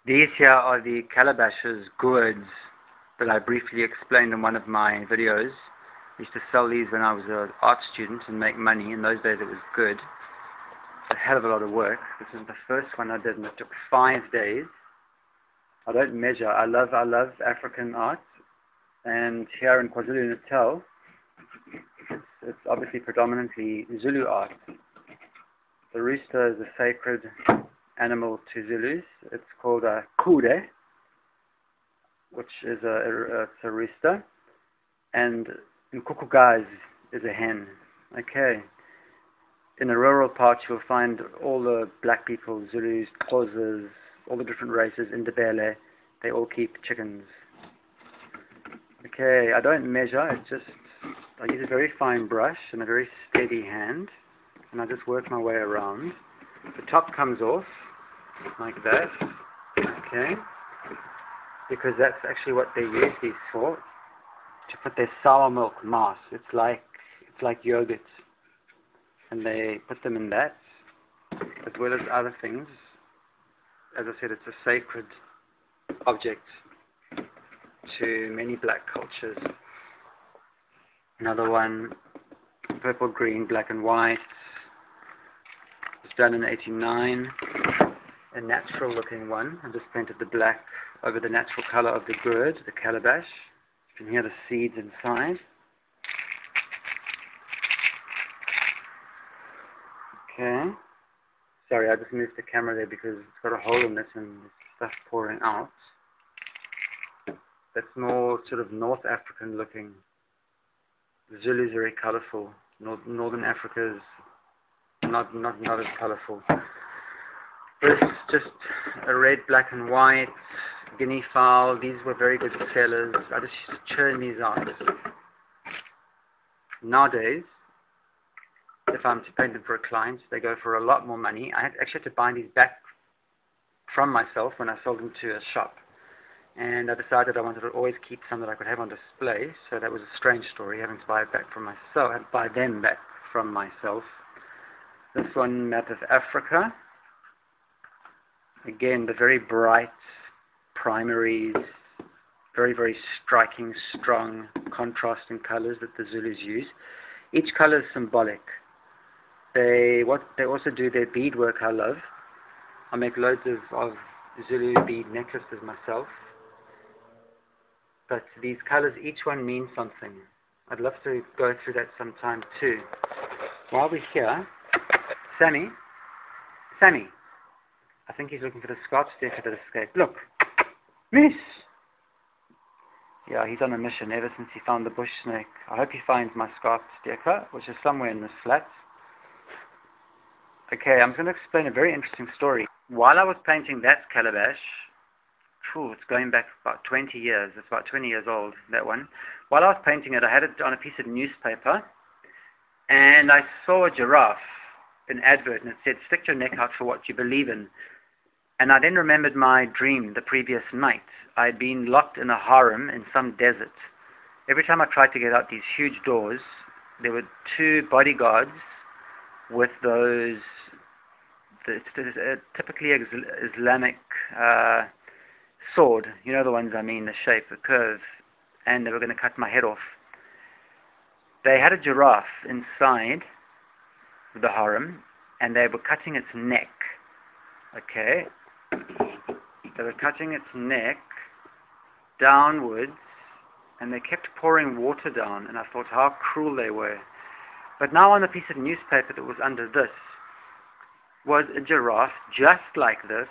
These here are the Calabashes gourds that I briefly explained in one of my videos. I used to sell these when I was an art student and make money. In those days it was good. It's a hell of a lot of work. This is the first one I did and it took 5 days. I don't measure. I love African art. And here in KwaZulu-Natal, it's obviously predominantly Zulu art. The rooster is a sacred animal to Zulus. It's called a kude, which is a rooster, and Nkukugazi is a hen. Okay. In the rural parts, you'll find all the black people, Zulus, Xhosas, all the different races, Indebele, they all keep chickens. Okay, I don't measure, I use a very fine brush and a very steady hand, and I just work my way around. The top comes off, like that, okay, because that's actually what they use these for, to put their sour milk mass. It's like yogurt, and they put them in that, as well as other things. As I said, it's a sacred object to many black cultures. Another one, purple, green, black and white. It was done in '89. A natural looking one. I just painted the black over the natural color of the gourd, the calabash. You can hear the seeds inside. Okay. Sorry, I just moved the camera there because it's got a hole in it and there's stuff pouring out. That's more sort of North African looking. The Zulu is very colorful. Northern Africa is not as colorful. This is just a red, black and white, guinea fowl. These were very good sellers. I just used to churn these out. Nowadays, if I'm to paint them for a client, they go for a lot more money. I actually had to buy these back from myself when I sold them to a shop. And I decided I wanted to always keep some that I could have on display. So that was a strange story, having to buy it back from myself. I had to buy them back from myself. This one, map of Africa. Again, the very bright primaries, very, very striking, strong, contrasting colors that the Zulus use. Each color is symbolic. They also do their beadwork, I love. I make loads of Zulu bead necklaces myself. But these colors, each one means something. I'd love to go through that sometime too. While we're here, Sammy, I think he's looking for the scarf sticker that escaped. Look, miss! Yeah, he's on a mission ever since he found the bush snake. I hope he finds my scarf sticker, which is somewhere in this flat. Okay, I'm going to explain a very interesting story. While I was painting that calabash, it's going back about 20 years. It's about 20 years old, that one. While I was painting it, I had it on a piece of newspaper, and I saw a giraffe, an advert, and it said, "Stick your neck out for what you believe in." And I then remembered my dream the previous night. I had been locked in a harem in some desert. Every time I tried to get out these huge doors, there were 2 bodyguards with those, typically Islamic sword. You know the ones I mean, the shape, the curve. And they were going to cut my head off. They had a giraffe inside the harem, and they were cutting its neck. Okay? They were cutting its neck downwards, and they kept pouring water down, and I thought how cruel they were. But now on the piece of newspaper that was under this was a giraffe just like this,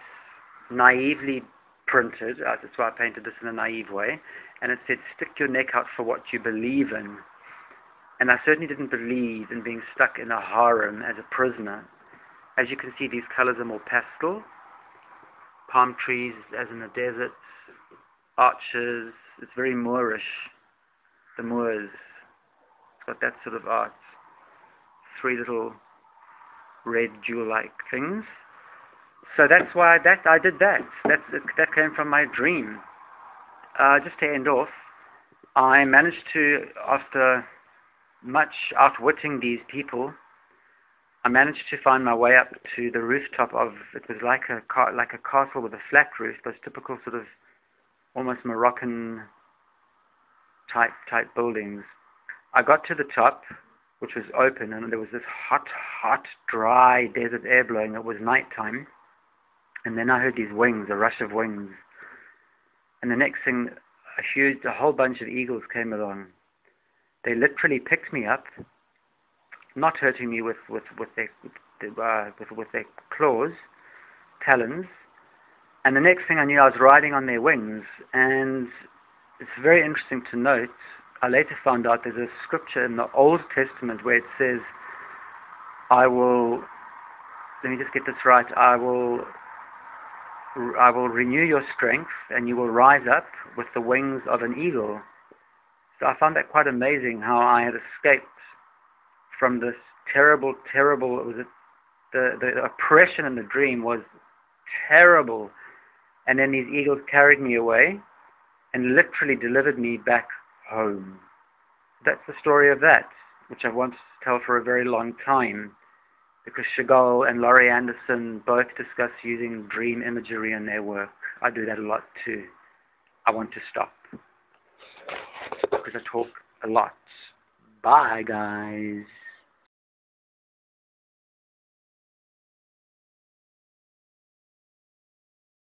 naively printed. That's why I painted this in a naive way. And it said, "Stick your neck out for what you believe in." And I certainly didn't believe in being stuck in a harem as a prisoner. As you can see, these colors are more pastel. Palm trees, as in the desert, arches. It's very Moorish. The Moors. It's got that sort of art. 3 little red jewel-like things. So that's why I did that. That came from my dream. Just to end off, I managed to, after much outwitting these people, I managed to find my way up to the rooftop of, it was like a castle with a flat roof, those typical sort of almost Moroccan type buildings. I got to the top, which was open, and there was this hot, dry desert air blowing. It was nighttime, and then I heard these wings, a rush of wings, and the next thing, a whole bunch of eagles came along. They literally picked me up, not hurting me with their claws, talons, and the next thing I knew, I was riding on their wings. And it's very interesting to note, I later found out there's a scripture in the Old Testament where it says, let me just get this right, I will renew your strength, and you will rise up with the wings of an eagle. So I found that quite amazing, how I had escaped from this terrible, the oppression in the dream was terrible. And then these eagles carried me away and literally delivered me back home. That's the story of that, which I've wanted to tell for a very long time, because Chagall and Laurie Anderson both discuss using dream imagery in their work. I do that a lot too. I want to stop, because I talk a lot. Bye, guys.